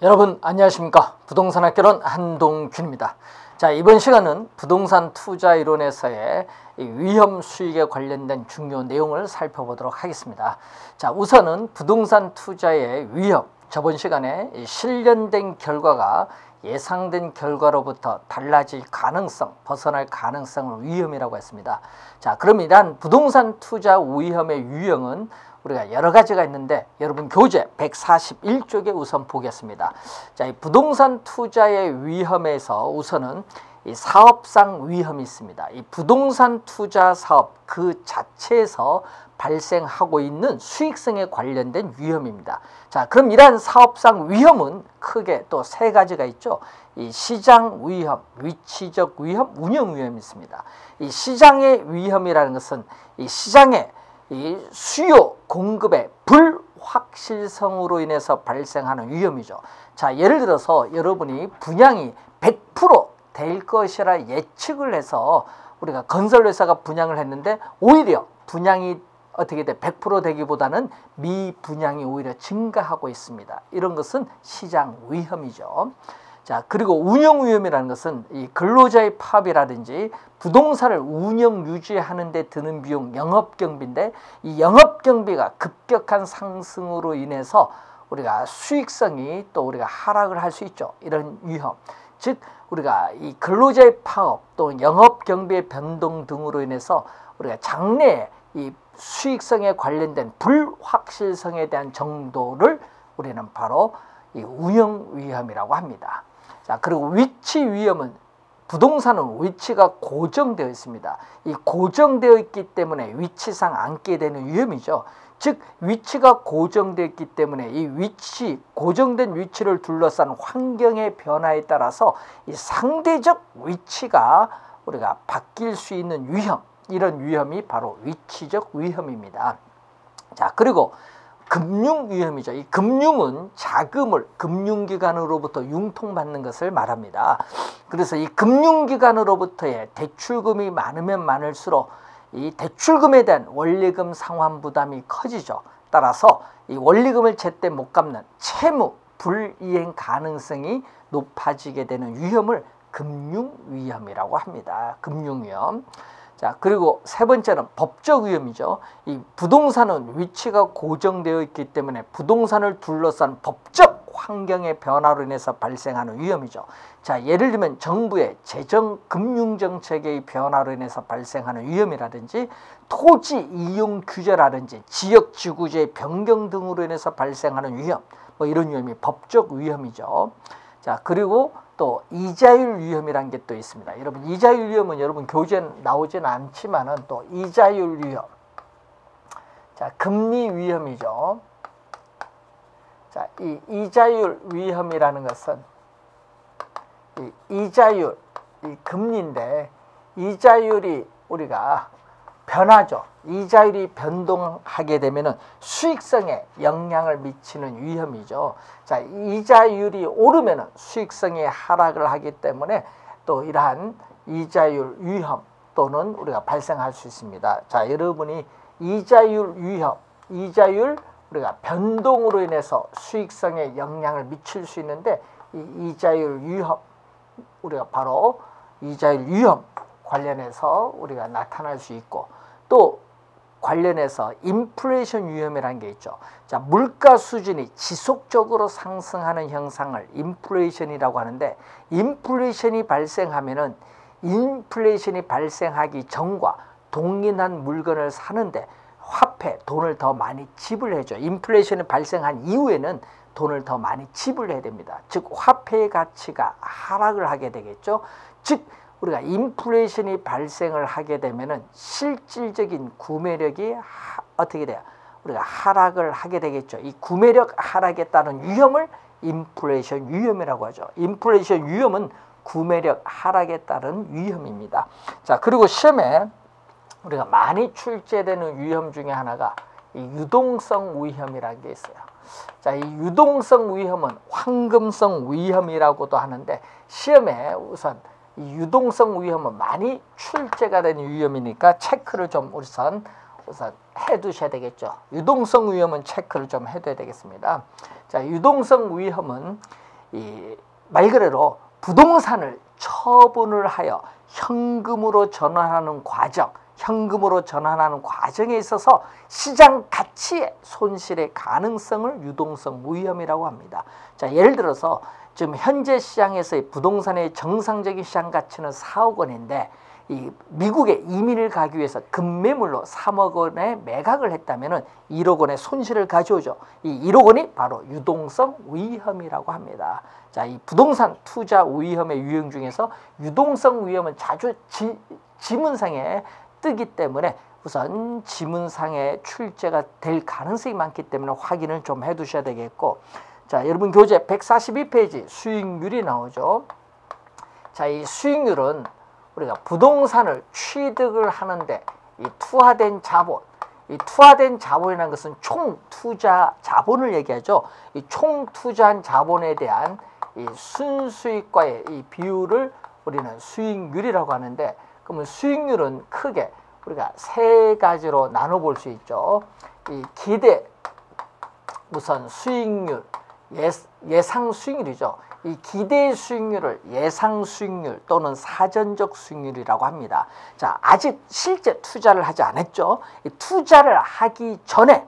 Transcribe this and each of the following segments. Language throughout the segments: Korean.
여러분 안녕하십니까? 부동산 학개론 한동균입니다. 자, 이번 시간은 부동산 투자 이론에서의 위험 수익에 관련된 중요 내용을 살펴보도록 하겠습니다. 자, 우선은 부동산 투자의 위험, 저번 시간에 실현된 결과가 예상된 결과로부터 달라질 가능성, 벗어날 가능성을 위험이라고 했습니다. 자, 그럼 이러한 부동산 투자 위험의 유형은 우리가 여러 가지가 있는데 여러분 교재 141쪽에 우선 보겠습니다. 자, 이 부동산 투자의 위험에서 우선은 이 사업상 위험이 있습니다. 이 부동산 투자 사업 그 자체에서 발생하고 있는 수익성에 관련된 위험입니다. 자, 그럼 이러한 사업상 위험은 크게 또 세 가지가 있죠. 이 시장 위험, 위치적 위험, 운영 위험이 있습니다. 이 시장의 위험이라는 것은 이 시장의 이 수요 공급의 불확실성으로 인해서 발생하는 위험이죠. 자, 예를 들어서 여러분이 분양이 100% 될 것이라 예측을 해서 우리가 건설회사가 분양을 했는데 오히려 분양이 어떻게 돼? 100% 되기보다는 미분양이 오히려 증가하고 있습니다. 이런 것은 시장 위험이죠. 자, 그리고 운영 위험이라는 것은 이 근로자의 파업이라든지 부동산을 운영 유지하는 데 드는 비용 영업경비인데 이 영업경비가 급격한 상승으로 인해서 우리가 수익성이 또 우리가 하락을 할 수 있죠. 이런 위험. 즉 우리가 이 근로자의 파업 또 영업경비의 변동 등으로 인해서 우리가 장래에 이 수익성에 관련된 불확실성에 대한 정도를 우리는 바로 이 운영 위험이라고 합니다. 자, 그리고 위치 위험은 부동산은 위치가 고정되어 있습니다. 이 고정되어 있기 때문에 위치상 앉게 되는 위험이죠. 즉 위치가 고정되어 있기 때문에 이 위치, 고정된 위치를 둘러싼 환경의 변화에 따라서 이 상대적 위치가 우리가 바뀔 수 있는 위험, 이런 위험이 바로 위치적 위험입니다. 자, 그리고 금융 위험이죠. 이 금융은 자금을 금융기관으로부터 융통받는 것을 말합니다. 그래서 이 금융기관으로부터의 대출금이 많으면 많을수록 이 대출금에 대한 원리금 상환 부담이 커지죠. 따라서 이 원리금을 제때 못 갚는 채무 불이행 가능성이 높아지게 되는 위험을 금융 위험이라고 합니다. 금융 위험. 자, 그리고 세 번째는 법적 위험이죠. 이 부동산은 위치가 고정되어 있기 때문에 부동산을 둘러싼 법적 환경의 변화로 인해서 발생하는 위험이죠. 자, 예를 들면 정부의 재정 금융 정책의 변화로 인해서 발생하는 위험이라든지 토지 이용 규제라든지 지역 지구제의 변경 등으로 인해서 발생하는 위험, 뭐 이런 위험이 법적 위험이죠. 자, 그리고 또 이자율 위험이라는 게 또 있습니다. 여러분 이자율 위험은 여러분 교재에 나오지는 않지만은 또 이자율 위험. 자, 금리 위험이죠. 자, 이 이자율 위험이라는 것은 이 이자율, 이 금리인데 이자율이 우리가 변하죠. 이자율이 변동하게 되면은 수익성에 영향을 미치는 위험이죠. 자, 이자율이 오르면은 수익성이 하락을 하기 때문에 또 이러한 이자율 위험 또는 우리가 발생할 수 있습니다. 자, 여러분이 이자율 위험, 이자율 우리가 변동으로 인해서 수익성에 영향을 미칠 수 있는데 이 이자율 위험 우리가 바로 이자율 위험 관련해서 우리가 나타날 수 있고 또 관련해서 인플레이션 위험이라는 게 있죠. 자, 물가 수준이 지속적으로 상승하는 현상을 인플레이션이라고 하는데 인플레이션이 발생하면은 인플레이션이 발생하기 전과 동일한 물건을 사는데 화폐, 돈을 더 많이 지불해줘. 인플레이션이 발생한 이후에는 돈을 더 많이 지불해야 됩니다. 즉 화폐의 가치가 하락을 하게 되겠죠. 즉 우리가 인플레이션이 발생을 하게 되면은 실질적인 구매력이 어떻게 돼요? 우리가 하락을 하게 되겠죠. 이 구매력 하락에 따른 위험을 인플레이션 위험이라고 하죠. 인플레이션 위험은 구매력 하락에 따른 위험입니다. 자, 그리고 시험에 우리가 많이 출제되는 위험 중에 하나가 이 유동성 위험이라는 게 있어요. 자, 이 유동성 위험은 황금성 위험이라고도 하는데 시험에 우선 이 유동성 위험은 많이 출제가 되는 위험이니까 체크를 좀 우선 해 두셔야 되겠죠. 유동성 위험은 체크를 좀 해둬야 되겠습니다. 자, 유동성 위험은 말 그대로 부동산을 처분을 하여 현금으로 전환하는 과정에 있어서 시장 가치의 손실의 가능성을 유동성 위험이라고 합니다. 자, 예를 들어서 지금 현재 시장에서의 부동산의 정상적인 시장 가치는 4억 원인데 이 미국에 이민을 가기 위해서 급매물로 3억 원에 매각을 했다면은 1억 원의 손실을 가져오죠. 이 1억 원이 바로 유동성 위험이라고 합니다. 자, 이 부동산 투자 위험의 유형 중에서 유동성 위험은 자주 지문상에 뜨기 때문에 우선 지문상에 출제가 될 가능성이 많기 때문에 확인을 좀 해두셔야 되겠고, 자, 여러분 교재 142페이지 수익률이 나오죠. 자, 이 수익률은 우리가 부동산을 취득을 하는데 이 투하된 자본이라는 것은 총 투자 자본을 얘기하죠. 이 총 투자한 자본에 대한 이 순수익과의 이 비율을 우리는 수익률이라고 하는데, 그러면 수익률은 크게 우리가 세 가지로 나눠볼 수 있죠. 이 기대 우선 수익률, 예상 수익률이죠. 이 기대 수익률을 예상 수익률 또는 사전적 수익률이라고 합니다. 자, 아직 실제 투자를 하지 않았죠. 이 투자를 하기 전에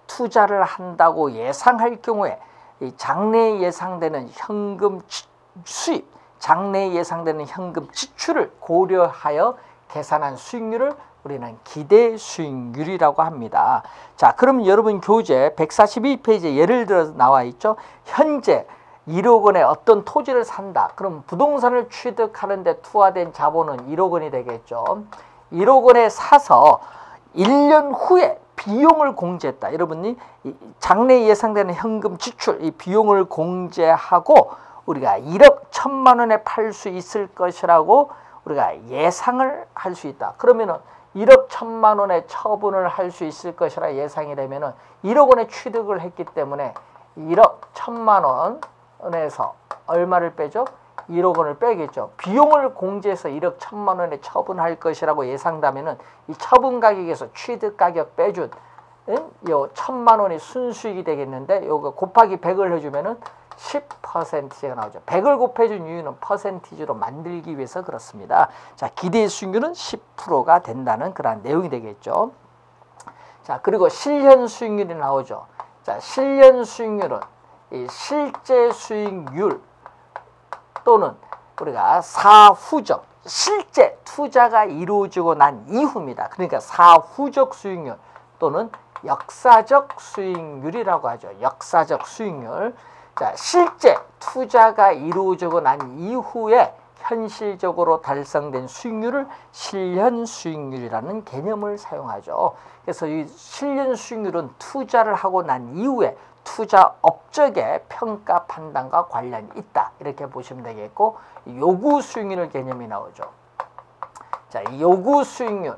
투자를 한다고 예상할 경우에 이 장래에 예상되는 현금 수입, 장래에 예상되는 현금 지출을 고려하여 계산한 수익률을 우리는 기대 수익률이라고 합니다. 자, 그럼 여러분 교재 142페이지에 예를 들어서 나와 있죠. 현재 1억 원에 어떤 토지를 산다. 그럼 부동산을 취득하는데 투하된 자본은 1억 원이 되겠죠. 1억 원에 사서 1년 후에 비용을 공제했다. 여러분이 장래에 예상되는 현금 지출, 이 비용을 공제하고 우리가 1억 1천만 원에 팔 수 있을 것이라고 우리가 예상을 할 수 있다. 그러면은 1억 1천만 원에 처분을 할 수 있을 것이라 예상이 되면은 1억 원에 취득을 했기 때문에 1억 1천만 원에서 얼마를 빼죠? 1억 원을 빼겠죠. 비용을 공제해서 1억 1천만 원에 처분할 것이라고 예상되면은 이 처분 가격에서 취득 가격 빼준 요 1천만 원이 순수익이 되겠는데, 요거 곱하기 100을 해주면은 10%가 나오죠. 100을 곱해준 이유는 퍼센티지로 만들기 위해서 그렇습니다. 자, 기대 수익률은 10%가 된다는 그런 내용이 되겠죠. 자, 그리고 실현 수익률이 나오죠. 자, 실현 수익률은 이 실제 수익률 또는 우리가 사후적, 실제 투자가 이루어지고 난 이후입니다. 그러니까 사후적 수익률 또는 역사적 수익률이라고 하죠. 역사적 수익률. 자, 실제 투자가 이루어지고 난 이후에 현실적으로 달성된 수익률을 실현 수익률이라는 개념을 사용하죠. 그래서 이 실현 수익률은 투자를 하고 난 이후에 투자 업적의 평가 판단과 관련이 있다. 이렇게 보시면 되겠고, 요구 수익률 개념이 나오죠. 자, 이 요구 수익률은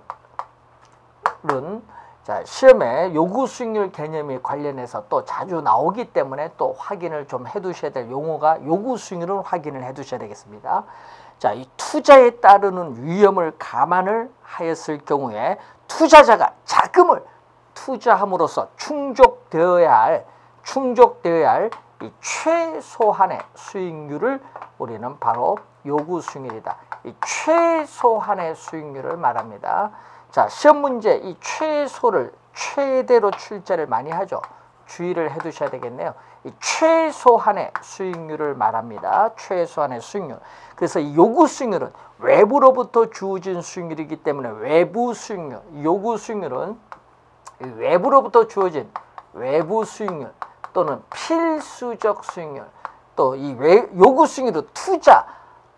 자, 시험에 요구 수익률 개념이 관련해서 또 자주 나오기 때문에 또 확인을 좀 해두셔야 될 용어가 요구 수익률을 확인을 해두셔야 되겠습니다. 자, 이 투자에 따르는 위험을 감안을 하였을 경우에 투자자가 자금을 투자함으로써 충족되어야 할 이 최소한의 수익률을 우리는 바로 요구 수익률이다. 이 최소한의 수익률을 말합니다. 자, 시험 문제 이 최소를 최대로 출제를 많이 하죠. 주의를 해두셔야 되겠네요. 이 최소한의 수익률을 말합니다. 최소한의 수익률. 그래서 이 요구 수익률은 외부로부터 주어진 수익률이기 때문에 외부 수익률, 요구 수익률은 외부로부터 주어진 외부 수익률 또는 필수적 수익률, 또 이 요구 수익률은 투자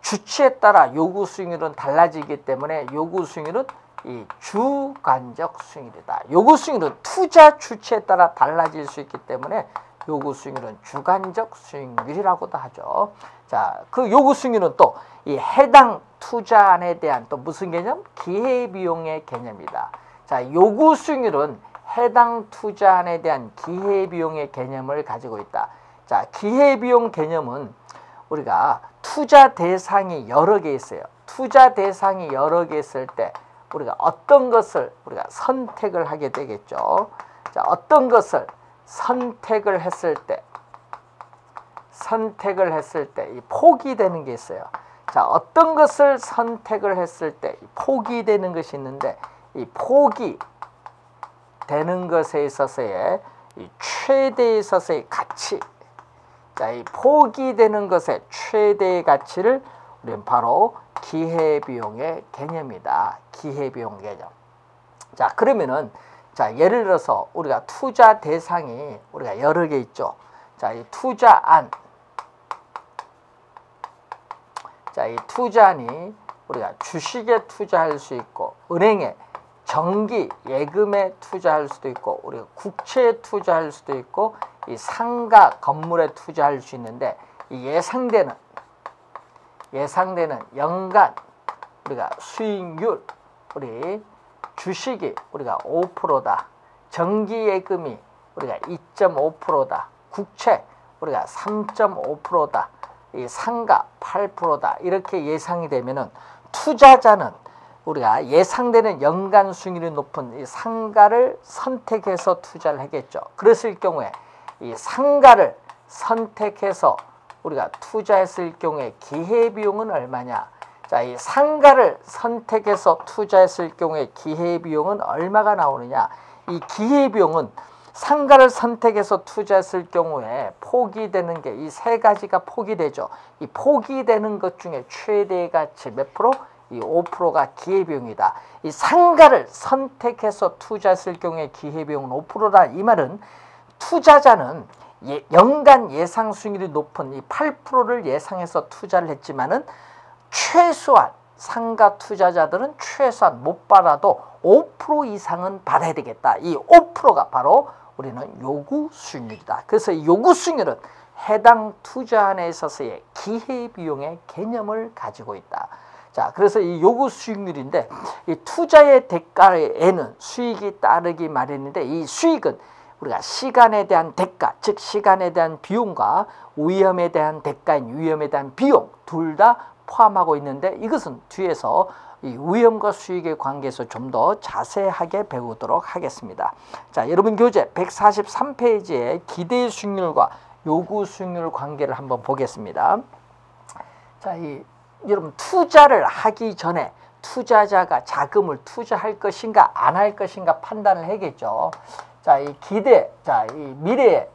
주체에 따라 요구 수익률은 달라지기 때문에 요구 수익률은 이 주관적 수익률이다. 요구 수익률은 투자 주체에 따라 달라질 수 있기 때문에 요구 수익률은 주관적 수익률이라고도 하죠. 자, 그 요구 수익률은 또 이 해당 투자안에 대한 또 무슨 개념? 기회비용의 개념이다. 자, 요구 수익률은 해당 투자안에 대한 기회비용의 개념을 가지고 있다. 자, 기회비용 개념은 우리가 투자 대상이 여러 개 있어요. 투자 대상이 여러 개 있을 때 우리가 어떤 것을 우리가 선택을 하게 되겠죠. 자, 어떤 것을 선택을 했을 때 선택을 했을 때 이 폭이 되는 게 있어요. 자, 어떤 것을 선택을 했을 때 폭이 되는 것이 있는데, 이 폭이 되는 것에 있어서의 이 최대에 있어서의 가치, 자, 이 폭이 되는 것의 최대의 가치를 우리는 바로 기회비용의 개념이다. 기회비용 개념. 자, 그러면은 자, 예를 들어서 우리가 투자 대상이 우리가 여러 개 있죠. 자, 이 투자안. 자, 이 투자안이 우리가 주식에 투자할 수 있고, 은행에 정기 예금에 투자할 수도 있고, 우리가 국채에 투자할 수도 있고, 이 상가 건물에 투자할 수 있는데, 이 예상되는 연간 우리가 수익률, 우리 주식이 우리가 5%다. 정기 예금이 우리가 2.5%다. 국채 우리가 3.5%다. 이 상가 8%다. 이렇게 예상이 되면은 투자자는 우리가 예상되는 연간 수익률이 높은 이 상가를 선택해서 투자를 하겠죠. 그랬을 경우에 이 상가를 선택해서 우리가 투자했을 경우에 기회비용은 얼마냐? 자, 이 상가를 선택해서 투자했을 경우에 기회비용은 얼마가 나오느냐? 이 기회비용은 상가를 선택해서 투자했을 경우에 폭이 되는 게 이 세 가지가 폭이 되죠. 이 폭이 되는 것 중에 최대 가치 몇 프로? 이 5%가 기회비용이다. 이 상가를 선택해서 투자했을 경우에 기회비용은 5%다. 이 말은 투자자는 연간 예상 수익률이 높은 이 8%를 예상해서 투자를 했지만은 최소한 상가 투자자들은 최소한 못 받아도 5% 이상은 받아야 되겠다. 이 5%가 바로 우리는 요구 수익률이다. 그래서 이 요구 수익률은 해당 투자안에 있어서의 기회비용의 개념을 가지고 있다. 자, 그래서 이 요구 수익률인데, 이 투자의 대가에는 수익이 따르기 마련인데, 이 수익은 우리가 시간에 대한 대가, 즉 시간에 대한 비용과 위험에 대한 대가인 위험에 대한 비용 둘 다 포함하고 있는데, 이것은 뒤에서 이 위험과 수익의 관계에서 좀 더 자세하게 배우도록 하겠습니다. 자, 여러분 교재 143페이지에 기대 수익률과 요구 수익률 관계를 한번 보겠습니다. 자, 여러분 투자를 하기 전에 투자자가 자금을 투자할 것인가 안 할 것인가 판단을 해야겠죠. 자, 이 미래에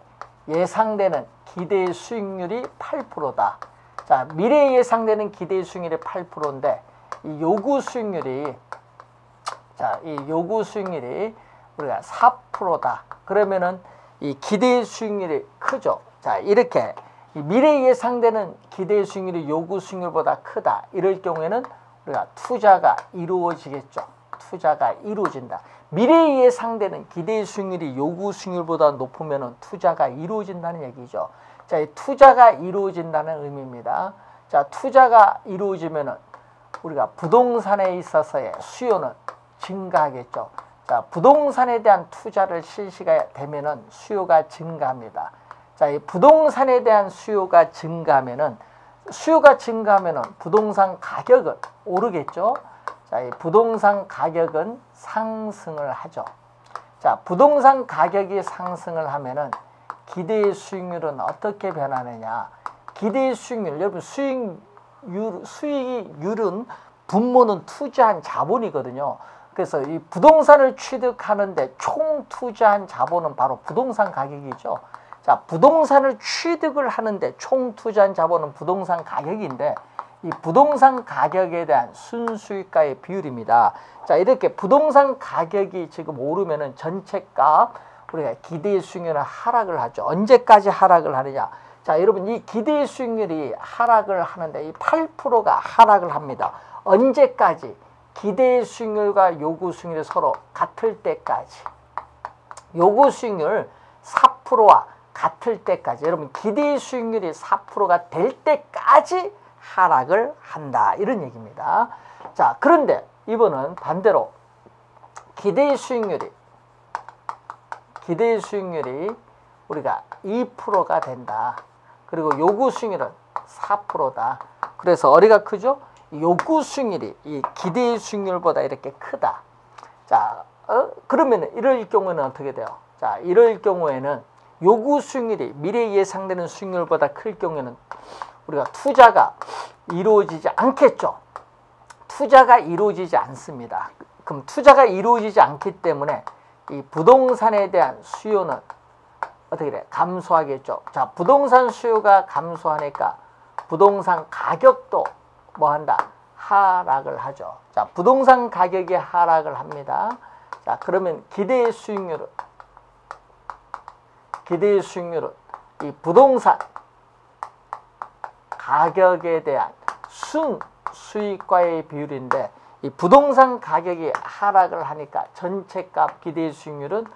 예상되는 기대 수익률이 8%다. 자, 미래에 예상되는 기대 수익률이 8%인데 이 요구 수익률이 우리가 4%다. 그러면은 이 기대 수익률이 크죠. 자, 이렇게 미래 예상되는 기대 수익률이 요구 수익률보다 크다. 이럴 경우에는 우리가 투자가 이루어지겠죠. 투자가 이루어진다. 미래 예상되는 기대 수익률이 요구 수익률보다 높으면 투자가 이루어진다는 얘기죠. 자, 이 투자가 이루어진다는 의미입니다. 자, 투자가 이루어지면은 우리가 부동산에 있어서의 수요는 증가하겠죠. 자, 부동산에 대한 투자를 실시가 되면은 수요가 증가합니다. 자, 이 부동산에 대한 수요가 증가하면은 부동산 가격은 오르겠죠. 자, 이 부동산 가격은 상승을 하죠. 자, 부동산 가격이 상승을 하면은 기대 수익률은 어떻게 변하느냐? 기대 수익률, 여러분 수익률은 분모는 투자한 자본이거든요. 그래서 이 부동산을 취득하는데 총 투자한 자본은 바로 부동산 가격이죠. 자, 부동산을 취득을 하는데 총 투자한 자본은 부동산 가격인데 이 부동산 가격에 대한 순수익가의 비율입니다. 자, 이렇게 부동산 가격이 지금 오르면은 전체값 우리가 기대 수익률은 하락을 하죠. 언제까지 하락을 하느냐? 자, 여러분 이 기대 수익률이 하락을 하는데 이 8%가 하락을 합니다. 언제까지? 기대 수익률과 요구 수익률이 서로 같을 때까지. 요구 수익률 4%와 같을 때까지. 여러분 기대 수익률이 4%가 될 때까지 하락을 한다. 이런 얘기입니다. 자, 그런데 이번은 반대로 기대 수익률이 우리가 2%가 된다. 그리고 요구 수익률은 4%다. 그래서 어디가 크죠? 요구 수익률이 이 기대 수익률보다 이렇게 크다. 자, 그러면 이럴 경우에는 어떻게 돼요? 자, 이럴 경우에는 요구 수익률이 미래에 예상되는 수익률보다 클 경우에는 우리가 투자가 이루어지지 않겠죠. 투자가 이루어지지 않습니다. 그럼 투자가 이루어지지 않기 때문에 이 부동산에 대한 수요는 어떻게 돼? 감소하겠죠. 자, 부동산 수요가 감소하니까 부동산 가격도 뭐 한다? 하락을 하죠. 자, 부동산 가격이 하락을 합니다. 자, 그러면 기대의 수익률은 이 부동산 가격에 대한 순수익과의 비율인데, 이 부동산 가격이 하락을 하니까 전체값 기대의 수익률은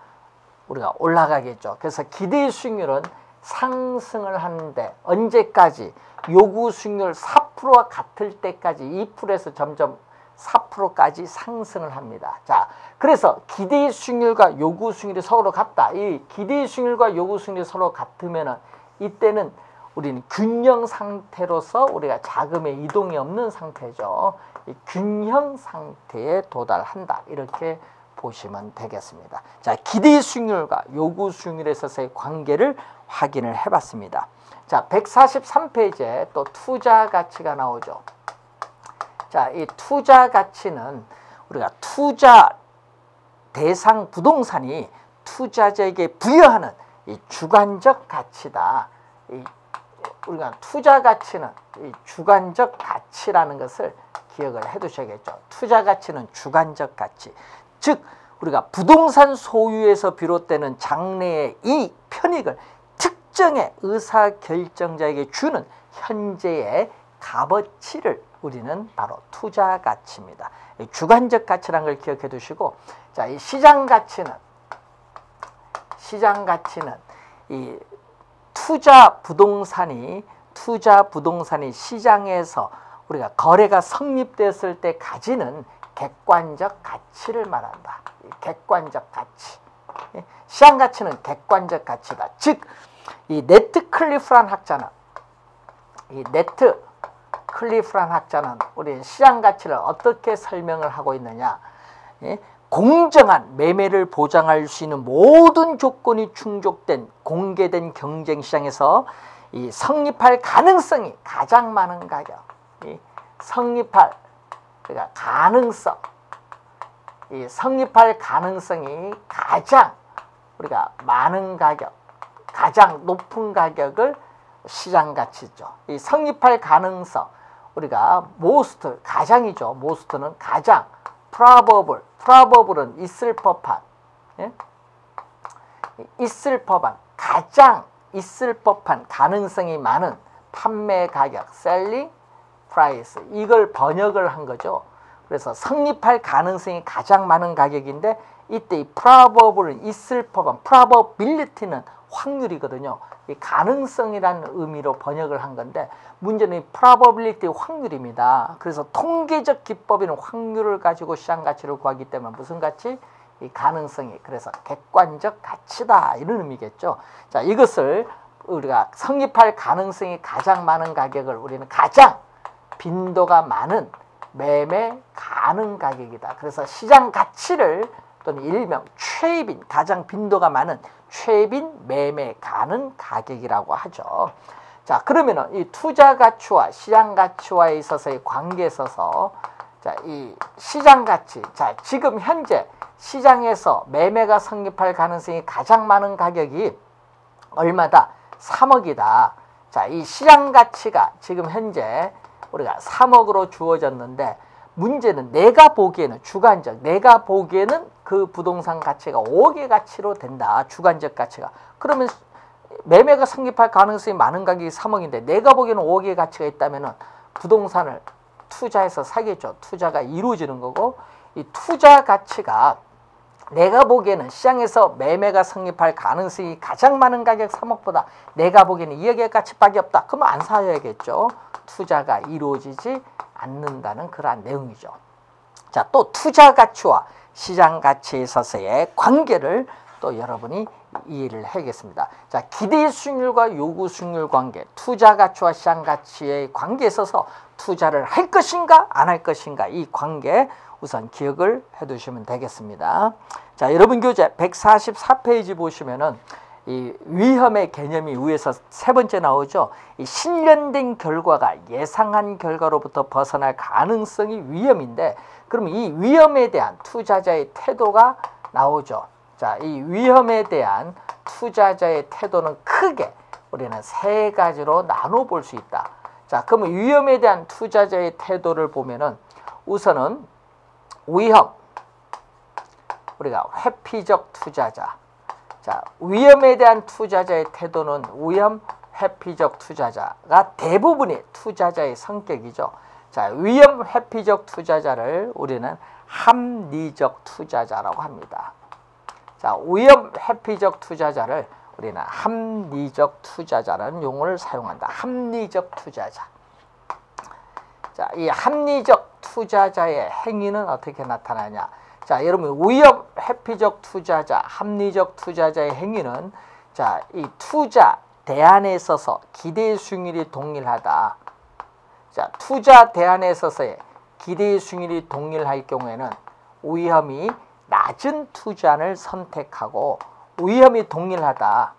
우리가 올라가겠죠. 그래서 기대의 수익률은 상승을 하는데 언제까지? 요구 수익률 4%와 같을 때까지 2%에서 점점 4%까지 상승을 합니다. 자, 그래서 기대의 수익률과 요구 수익률이 서로 같다. 이 기대의 수익률과 요구 수익률이 서로 같으면은 이때는 우리는 균형 상태로서 우리가 자금의 이동이 없는 상태죠. 이 균형 상태에 도달한다. 이렇게 보시면 되겠습니다. 자, 기대 수익률과 요구 수익률에 있어서의 관계를 확인을 해봤습니다. 자, 143페이지에 또 투자 가치가 나오죠. 자, 이 투자 가치는 우리가 투자 대상 부동산이 투자자에게 부여하는 이 주관적 가치다. 우리가 투자 가치는 이 주관적 가치라는 것을 기억을 해 두셔야겠죠. 투자 가치는 주관적 가치. 즉, 우리가 부동산 소유에서 비롯되는 장래의 이 편익을 특정의 의사결정자에게 주는 현재의 값어치를 우리는 바로 투자 가치입니다. 주관적 가치라는 걸 기억해 두시고, 자, 이 시장 가치는 이 투자 부동산이 시장에서 우리가 거래가 성립됐을 때 가지는 객관적 가치를 말한다. 객관적 가치. 시장 가치는 객관적 가치다. 즉, 이 네트 클리프란 학자는 우리 시장 가치를 어떻게 설명을 하고 있느냐? 공정한 매매를 보장할 수 있는 모든 조건이 충족된 공개된 경쟁 시장에서 이 성립할 가능성이 가장 많은 가격, 성립할 가능성이 가장 우리가 많은 가격, 가장 높은 가격을 시장 가치죠. 이 성립할 가능성, 우리가 most 가장이죠. most는 가장, probable은 있을 법한, 가장 있을 법한 가능성이 많은 판매 가격, selling price, 이걸 번역을 한 거죠. 그래서 성립할 가능성이 가장 많은 가격인데, 이때 이 probable은 있을 법한, probability는 확률이거든요. 이 가능성이라는 의미로 번역을 한 건데, 문제는 이 probability 확률입니다. 그래서 통계적 기법인 확률을 가지고 시장 가치를 구하기 때문에 무슨 가치? 이 가능성이, 그래서 객관적 가치다, 이런 의미겠죠. 자, 이것을 우리가 성립할 가능성이 가장 많은 가격을 우리는 가장 빈도가 많은 매매 가능 가격이다. 그래서 시장 가치를 또는 일명 최빈, 가장 빈도가 많은 최빈 매매 가능 가격이라고 하죠. 자, 그러면은 이 투자 가치와 시장 가치와에 있어서의 관계에 있어서, 자, 이 시장 가치, 자, 지금 현재 시장에서 매매가 성립할 가능성이 가장 많은 가격이 얼마다? 3억이다. 자, 이 시장 가치가 지금 현재 우리가 3억으로 주어졌는데, 문제는 내가 보기에는 주관적, 내가 보기에는 그 부동산 가치가 5억의 가치로 된다. 주관적 가치가. 그러면 매매가 성립할 가능성이 많은 가격이 3억인데 내가 보기에는 5억의 가치가 있다면 부동산을 투자해서 사겠죠. 투자가 이루어지는 거고, 이 투자 가치가 내가 보기에는 시장에서 매매가 성립할 가능성이 가장 많은 가격 3억보다 내가 보기에는 2억의 가치밖에 없다. 그러면 안 사야겠죠. 투자가 이루어지지 않는다는 그러한 내용이죠. 자, 또 투자 가치와 시장 가치에 있어서의 관계를 또 여러분이 이해를 해야겠습니다. 자, 기대 수익률과 요구 수익률 관계, 투자 가치와 시장 가치의 관계에 있어서 투자를 할 것인가 안 할 것인가, 이 관계 우선 기억을 해 두시면 되겠습니다. 자, 여러분 교재 144페이지 보시면은 이 위험의 개념이 위에서 세 번째 나오죠. 이 실현된 결과가 예상한 결과로부터 벗어날 가능성이 위험인데, 그럼 이 위험에 대한 투자자의 태도가 나오죠. 자, 이 위험에 대한 투자자의 태도는 크게 우리는 세 가지로 나눠 볼 수 있다. 자, 그러면 위험에 대한 투자자의 태도를 보면은 우선은 위험, 우리가 회피적 투자자. 자, 위험에 대한 투자자의 태도는 위험, 회피적 투자자가 대부분의 투자자의 성격이죠. 자, 위험, 회피적 투자자를 우리는 합리적 투자자라고 합니다. 자, 위험, 회피적 투자자를 우리는 합리적 투자자라는 용어를 사용한다. 합리적 투자자. 자, 이 합리적 투자자의 행위는 어떻게 나타나냐? 자, 여러분, 위험, 회피적 투자자, 합리적 투자자의 행위는, 자, 이 투자 대안에 있어서 기대 수익률이 동일하다. 자, 투자 대안에 있어서의 기대 수익률이 동일할 경우에는 위험이 낮은 투자를 선택하고, 위험이 동일하다.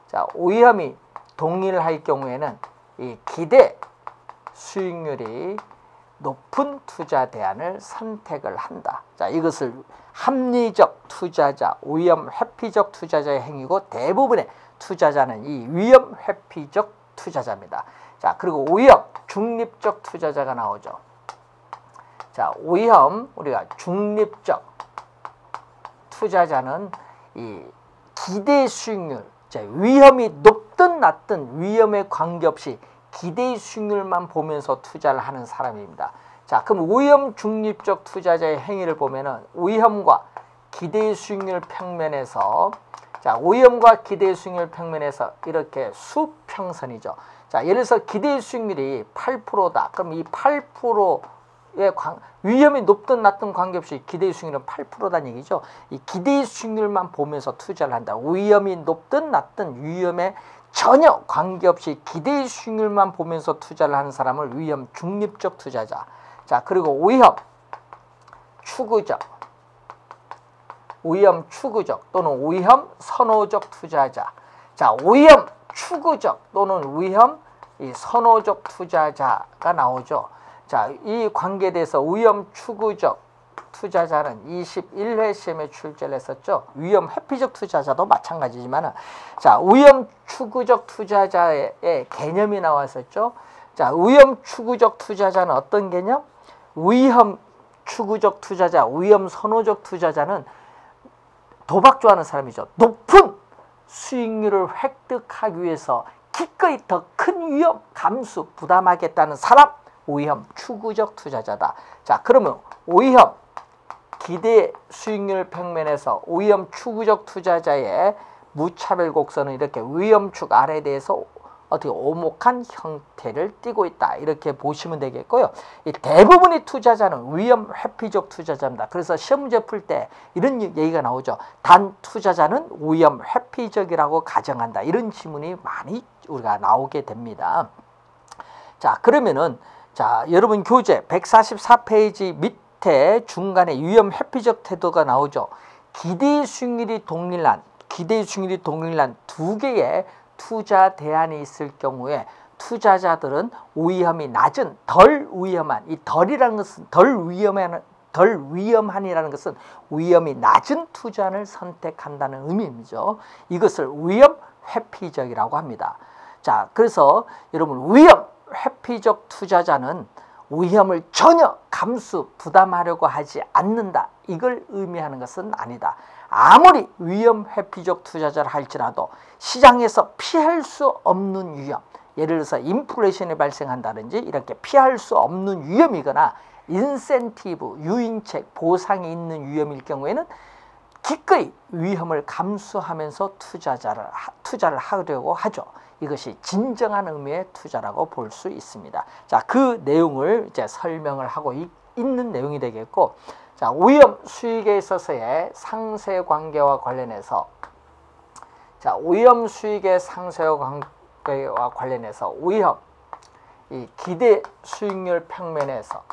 자, 위험이 동일할 경우에는 이 기대 수익률이 높은 투자 대안을 선택을 한다. 자, 이것을 합리적 투자자, 위험 회피적 투자자의 행위고, 대부분의 투자자는 이 위험 회피적 투자자입니다. 자, 그리고 위험 중립적 투자자가 나오죠. 자, 위험 우리가 중립적 투자자는 이 기대 수익률, 자, 위험이 높든 낮든 위험에 관계없이 기대 수익률만 보면서 투자를 하는 사람입니다. 자, 그럼 위험 중립적 투자자의 행위를 보면은 위험과 기대 수익률 평면에서, 자, 위험과 기대 수익률 평면에서 이렇게 수평선이죠. 자, 예를 들어서 기대 수익률이 8%다. 그럼 이 8%의 위험이 높든 낮든 관계없이 기대 수익률은 8%다는 얘기죠. 이 기대 수익률만 보면서 투자를 한다. 위험이 높든 낮든 위험에 전혀 관계없이 기대 수익률만 보면서 투자를 하는 사람을 위험 중립적 투자자. 자, 그리고 위험 추구적, 위험 추구적 또는 위험 선호적 투자자. 자, 위험 추구적 또는 위험 선호적 투자자가 나오죠. 자, 이 관계에 대해서 위험 추구적 투자자는 21회 시험에 출제를 했었죠. 위험 회피적 투자자도 마찬가지지만, 자, 위험 추구적 투자자의 개념이 나왔었죠. 자, 위험 추구적 투자자는 어떤 개념? 위험 추구적 투자자, 위험 선호적 투자자는 도박 좋아하는 사람이죠. 높은 수익률을 획득하기 위해서 기꺼이 더 큰 위험 감수 부담하겠다는 사람, 위험 추구적 투자자다. 자, 그러면 위험 기대 수익률 평면에서 위험 추구적 투자자의 무차별 곡선은 이렇게 위험축 아래에 대해서 어떻게 오목한 형태를 띠고 있다. 이렇게 보시면 되겠고요. 이 대부분의 투자자는 위험 회피적 투자자입니다. 그래서 시험 문제 풀 때 이런 얘기가 나오죠. 단 투자자는 위험 회피적이라고 가정한다. 이런 지문이 많이 우리가 나오게 됩니다. 자, 그러면은, 자, 여러분 교재 144페이지 밑에 중간에 위험 회피적 태도가 나오죠. 기대 수익률이 동일한 두 개의 투자 대안이 있을 경우에 투자자들은 위험이 낮은 덜 위험한, 이 덜이라는 것은 덜 위험한이라는 것은 위험이 낮은 투자를 선택한다는 의미죠. 이것을 위험 회피적이라고 합니다. 자, 그래서 여러분 위험 회피적 투자자는 위험을 전혀 감수 부담하려고 하지 않는다. 이걸 의미하는 것은 아니다. 아무리 위험 회피적 투자자를 할지라도 시장에서 피할 수 없는 위험, 예를 들어서 인플레이션이 발생한다든지 이렇게 피할 수 없는 위험이거나 인센티브, 유인책, 보상이 있는 위험일 경우에는 기꺼이 위험을 감수하면서 투자를 하려고 하죠. 이것이 진정한 의미의 투자라고 볼 수 있습니다. 자, 그 내용을 이제 설명을 하고 있는 내용이 되겠고, 자, 위험 수익에 있어서의 상세 관계와 관련해서, 자, 위험 수익의 상세와 관계와 관련해서 위험 이 기대 수익률 평면에서,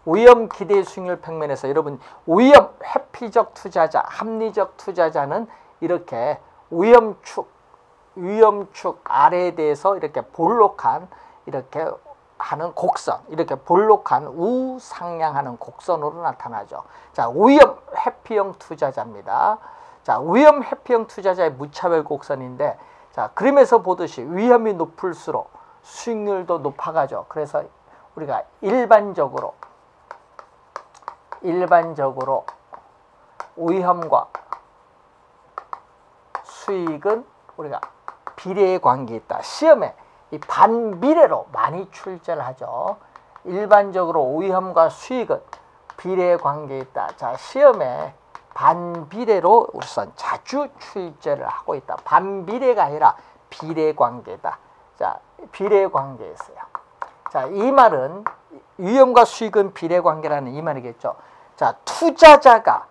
위험 기대 수익률 평면에서 여러분 위험 회피적 투자자, 합리적 투자자는 이렇게 위험축 아래에 대해서 이렇게 볼록한 이렇게 하는 곡선, 이렇게 볼록한 우상향하는 곡선으로 나타나죠. 자, 위험 회피형 투자자입니다. 자, 위험 회피형 투자자의 무차별 곡선인데, 자, 그림에서 보듯이 위험이 높을수록 수익률도 높아가죠. 그래서 우리가 일반적으로 위험과 수익은 우리가 비례의 관계에 있다. 시험에 이 반비례로 많이 출제를 하죠. 일반적으로 위험과 수익은 비례의 관계에 있다. 자, 시험에 반비례로 우선 자주 출제를 하고 있다. 반비례가 아니라 비례 관계다. 자, 비례 관계였어요. 자, 이 말은 위험과 수익은 비례 관계라는 이 말이겠죠. 자, 투자자가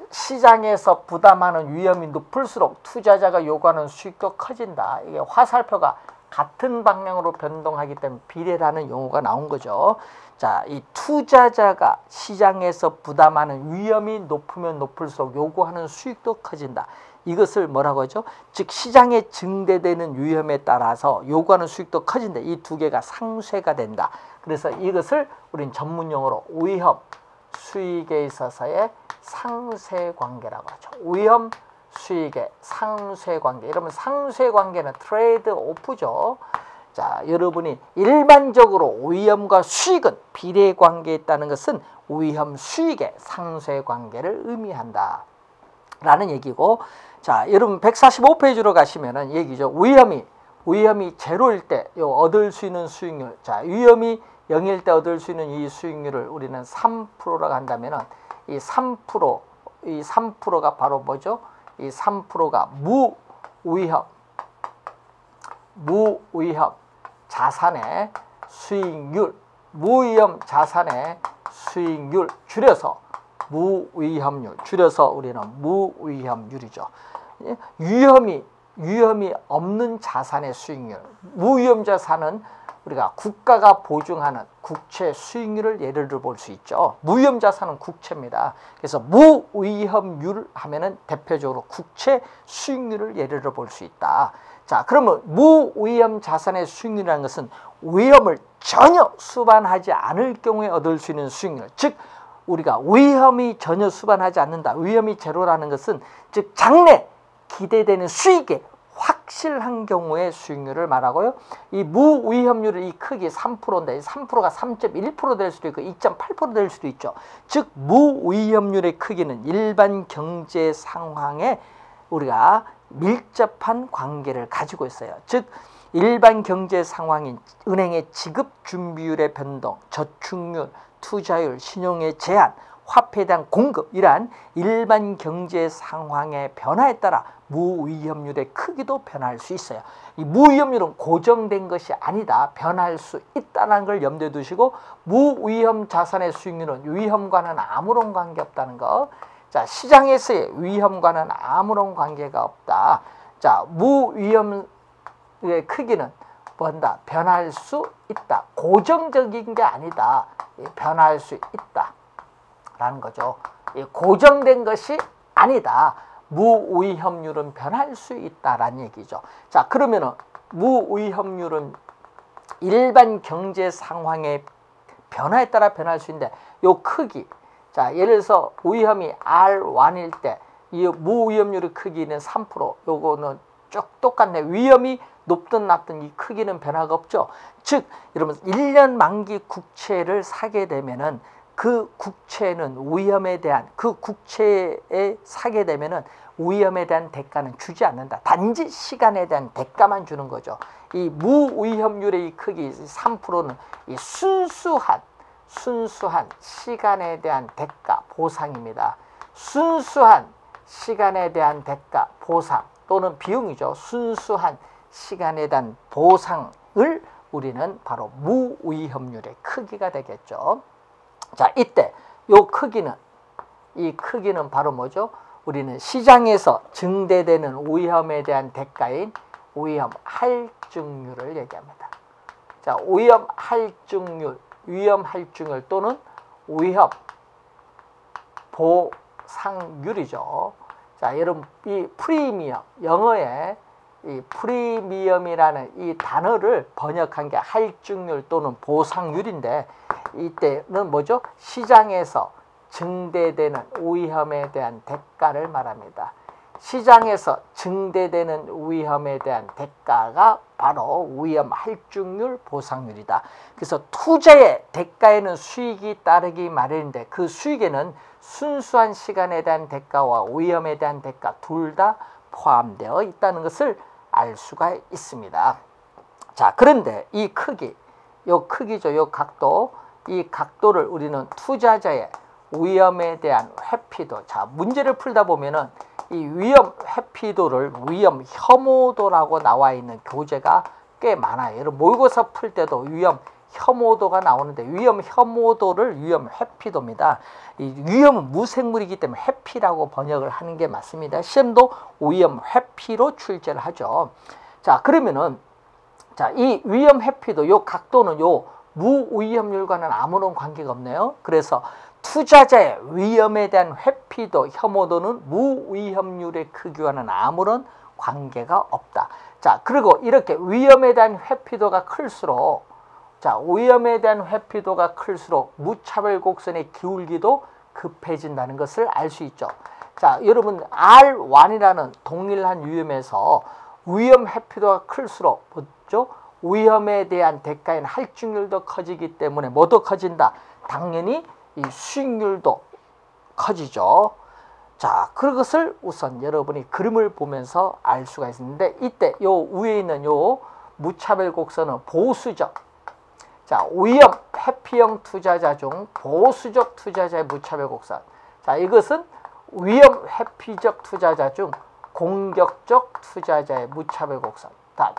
시장에서 부담하는 위험이 높을수록 투자자가 요구하는 수익도 커진다. 이게 화살표가 같은 방향으로 변동하기 때문에 비례라는 용어가 나온 거죠. 자, 이 투자자가 시장에서 부담하는 위험이 높으면 높을수록 요구하는 수익도 커진다. 이것을 뭐라고 하죠? 즉 시장에 증대되는 위험에 따라서 요구하는 수익도 커진다. 이 두 개가 상쇄가 된다. 그래서 이것을 우린 전문 용어로 위험, 수익에 있어서의 상쇄관계라고 하죠. 위험, 수익의 상쇄관계. 이러면 상쇄관계는 트레이드 오프죠. 자, 여러분이 일반적으로 위험과 수익은 비례관계에 있다는 것은 위험, 수익의 상쇄관계를 의미한다 라는 얘기고, 자, 여러분 145페이지로 가시면은 얘기죠. 위험이 제로일 때 얻을 수 있는 수익률. 자, 위험이 0일 때 얻을 수 있는 이 수익률을 우리는 3%라고 한다면은 이 3%가 바로 뭐죠? 이 3%가 무위험 자산의 수익률, 무위험 자산의 수익률, 줄여서 무위험률, 줄여서 우리는 무위험률이죠. 위험이 없는 자산의 수익률, 무위험 자산은 우리가 국가가 보증하는 국채 수익률을 예를 들어 볼 수 있죠. 무위험 자산은 국채입니다. 그래서 무위험률 하면은 대표적으로 국채 수익률을 예를 들어 볼 수 있다. 자, 그러면 무위험 자산의 수익률이라는 것은 위험을 전혀 수반하지 않을 경우에 얻을 수 있는 수익률. 즉 우리가 위험이 전혀 수반하지 않는다. 위험이 제로라는 것은 즉 장래 기대되는 수익에 확실한 경우의 수익률을 말하고요. 이 무위험률의 이 크기 3%인데 3%가 3.1% 될 수도 있고 2.8% 될 수도 있죠. 즉 무위험률의 크기는 일반 경제 상황에 우리가 밀접한 관계를 가지고 있어요. 즉 일반 경제 상황인 은행의 지급 준비율의 변동, 저축률, 투자율, 신용의 제한, 화폐에 대한 공급, 이러한 일반 경제 상황의 변화에 따라 무위험률의 크기도 변할 수 있어요. 이 무위험률은 고정된 것이 아니다. 변할 수 있다는 걸 염두에 두시고, 무위험 자산의 수익률은 위험과는 아무런 관계없다는 거. 자, 시장에서의 위험과는 아무런 관계가 없다. 자, 무위험의 크기는 뭔다? 변할 수 있다. 고정적인 게 아니다. 변할 수 있다 라는 거죠. 고정된 것이 아니다. 무위험률은 변할 수 있다라는 얘기죠. 자, 그러면은 무위험률은 일반 경제 상황의 변화에 따라 변할 수 있는데, 요 크기, 자, 예를 들어서 위험이 R1일 때 이 무위험률의 크기는 3%, 요거는 쭉 똑같네. 위험이 높든 낮든 이 크기는 변화가 없죠. 즉 여러분 1년 만기 국채를 사게 되면은 그 국채는 위험에 대한, 그 국채에 사게 되면은 위험에 대한 대가는 주지 않는다. 단지 시간에 대한 대가만 주는 거죠. 이 무위험률의 이 크기 3%는 이 순수한 시간에 대한 대가, 보상입니다. 순수한 시간에 대한 대가, 보상 또는 비용이죠. 순수한 시간에 대한 보상을 우리는 바로 무위험률의 크기가 되겠죠. 자, 이때 이 크기는 바로 뭐죠? 우리는 시장에서 증대되는 위험에 대한 대가인 위험 할증률을 얘기합니다. 자, 위험 할증률 또는 위험 보상률이죠. 자, 여러분 이 프리미엄, 영어에 이 프리미엄이라는 이 단어를 번역한 게 할증률 또는 보상률인데, 이때는 뭐죠? 시장에서 증대되는 위험에 대한 대가를 말합니다. 시장에서 증대되는 위험에 대한 대가가 바로 위험 할증률 보상률이다. 그래서 투자의 대가에는 수익이 따르기 마련인데, 그 수익에는 순수한 시간에 대한 대가와 위험에 대한 대가 둘 다 포함되어 있다는 것을 알 수가 있습니다. 자, 그런데 이 크기, 요 크기죠. 요 각도, 이 각도를 우리는 투자자의 위험에 대한 회피도, 자, 문제를 풀다 보면은 이 위험 회피도를 위험 혐오도라고 나와 있는 교재가 꽤 많아요. 여러분 모의고사 풀 때도 위험 혐오도가 나오는데, 위험 혐오도를 위험 회피도입니다. 이 위험은 무생물이기 때문에 회피라고 번역을 하는 게 맞습니다. 시험도 위험 회피로 출제를 하죠. 자, 그러면은 자, 이 위험 회피도 요 각도는 요 무위험률과는 아무런 관계가 없네요. 그래서 투자자의 위험에 대한 회피도, 혐오도는 무위험률의 크기와는 아무런 관계가 없다. 자, 그리고 이렇게 위험에 대한 회피도가 클수록, 자, 위험에 대한 회피도가 클수록 무차별 곡선의 기울기도 급해진다는 것을 알 수 있죠. 자, 여러분 R1이라는 동일한 위험에서 위험 회피도가 클수록 뭐죠? 위험에 대한 대가인 할증률도 커지기 때문에 뭐도 커진다? 당연히 이 수익률도 커지죠. 자, 그것을 우선 여러분이 그림을 보면서 알 수가 있는데, 이때 요 위에 있는 요 무차별 곡선은 보수적, 자, 위험 회피형 투자자 중 보수적 투자자의 무차별 곡선. 자, 이것은 위험 회피적 투자자 중 공격적 투자자의 무차별 곡선.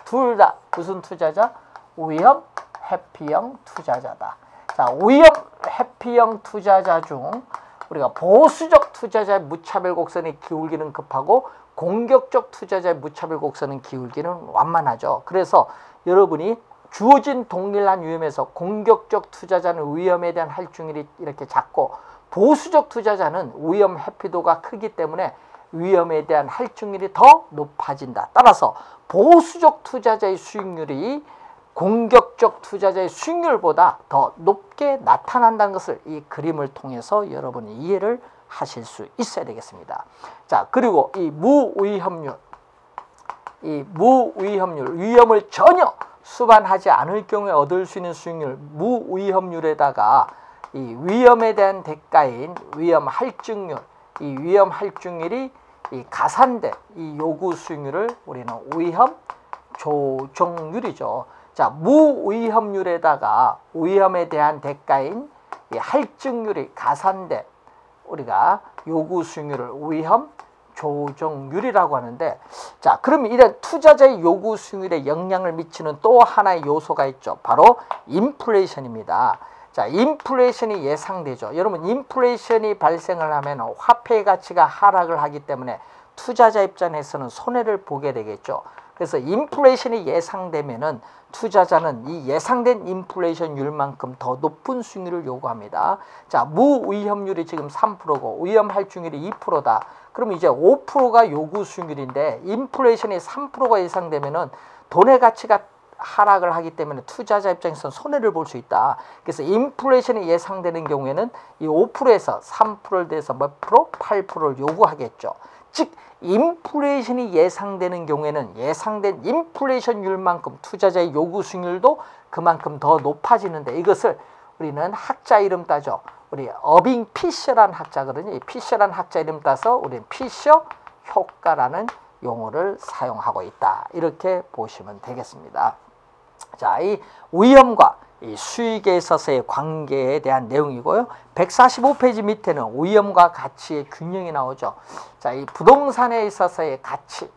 둘 다 무슨 투자자? 위험 회피형 투자자다. 자, 위험 회피형 투자자 중 우리가 보수적 투자자의 무차별 곡선의 기울기는 급하고 공격적 투자자의 무차별 곡선의 기울기는 완만하죠. 그래서 여러분이 주어진 동일한 위험에서 공격적 투자자는 위험에 대한 할증률이 이렇게 작고, 보수적 투자자는 위험 회피도가 크기 때문에 위험에 대한 할증률이 더 높아진다. 따라서 보수적 투자자의 수익률이 공격적 투자자의 수익률보다 더 높게 나타난다는 것을 이 그림을 통해서 여러분이 이해를 하실 수 있어야 되겠습니다. 자, 그리고 이 무위험률, 위험을 전혀 수반하지 않을 경우에 얻을 수 있는 수익률, 무위험률에다가 이 위험에 대한 대가인 위험 할증률, 이 위험 할증률이 이 가산된 이 요구 수익률을 우리는 위험 조정률이죠. 자, 무위험률에다가 위험에 대한 대가인 이 할증률이 가산된 우리가 요구 수익률을 위험 조정률이라고 하는데, 자, 그러면 이런 투자자의 요구 수익률에 영향을 미치는 또 하나의 요소가 있죠. 바로 인플레이션입니다. 자, 인플레이션이 예상되죠. 여러분, 인플레이션이 발생을 하면 화폐 가치가 하락을 하기 때문에 투자자 입장에서는 손해를 보게 되겠죠. 그래서 인플레이션이 예상되면은 투자자는 이 예상된 인플레이션율만큼 더 높은 수익률을 요구합니다. 자, 무위험률이 지금 3%고 위험 할증률이 2%다. 그럼 이제 5%가 요구 수익률인데, 인플레이션이 3%가 예상되면은 돈의 가치가 하락을 하기 때문에 투자자 입장에서는 손해를 볼 수 있다. 그래서 인플레이션이 예상되는 경우에는 이 5%에서 3%를 대해서 몇 프로? 8%를 요구하겠죠. 즉 인플레이션이 예상되는 경우에는 예상된 인플레이션율만큼 투자자의 요구 수익률도 그만큼 더 높아지는데, 이것을 우리는 학자 이름 따죠. 우리 어빙 피셔라는 학자거든요. 이 피셔라는 학자 이름 따서 우리는 피셔 효과라는 용어를 사용하고 있다. 이렇게 보시면 되겠습니다. 자, 이 위험과 이 수익에 있어서의 관계에 대한 내용이고요. 145페이지 밑에는 위험과 가치의 균형이 나오죠. 자, 이 부동산에 있어서의 가치,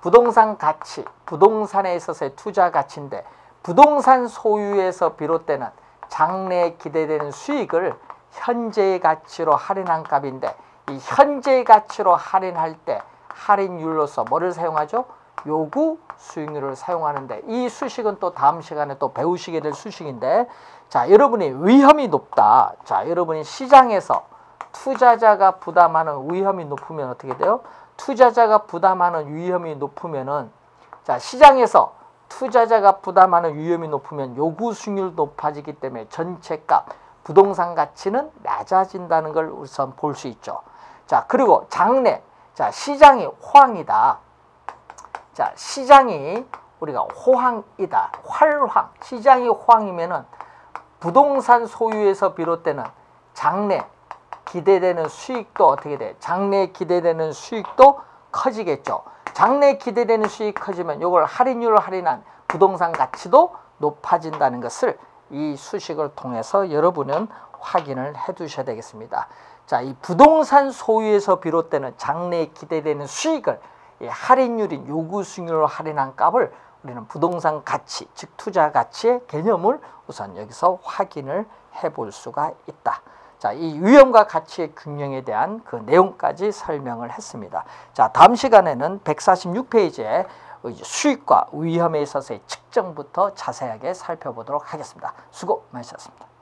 부동산 가치, 부동산에 있어서의 투자 가치인데, 부동산 소유에서 비롯되는 장래에 기대되는 수익을 현재의 가치로 할인한 값인데, 이 현재의 가치로 할인할 때 할인율로서 뭐를 사용하죠? 요구 수익률을 사용하는데, 이 수식은 또 다음 시간에 또 배우시게 될 수식인데, 자, 여러분이 위험이 높다. 자, 여러분이 시장에서 투자자가 부담하는 위험이 높으면 어떻게 돼요? 투자자가 부담하는 위험이 높으면은, 자, 시장에서 투자자가 부담하는 위험이 높으면 요구 수익률 높아지기 때문에 전체 값, 부동산 가치는 낮아진다는 걸 우선 볼 수 있죠. 자, 그리고 장래, 자, 시장이 호황이다. 자, 시장이 우리가 호황이다. 활황. 시장이 호황이면은 부동산 소유에서 비롯되는 장래 기대되는 수익도 어떻게 돼? 장래 기대되는 수익도 커지겠죠. 장래 기대되는 수익이 커지면 이걸 할인율을 할인한 부동산 가치도 높아진다는 것을 이 수식을 통해서 여러분은 확인을 해 두셔야 되겠습니다. 자, 이 부동산 소유에서 비롯되는 장래에 기대되는 수익을 이 할인율인 요구 수익률로 할인한 값을 우리는 부동산 가치, 즉 투자 가치의 개념을 우선 여기서 확인을 해 볼 수가 있다. 자, 이 위험과 가치의 균형에 대한 그 내용까지 설명을 했습니다. 자, 다음 시간에는 146페이지에 수익과 위험에 있어서의 측정부터 자세하게 살펴보도록 하겠습니다. 수고 많으셨습니다.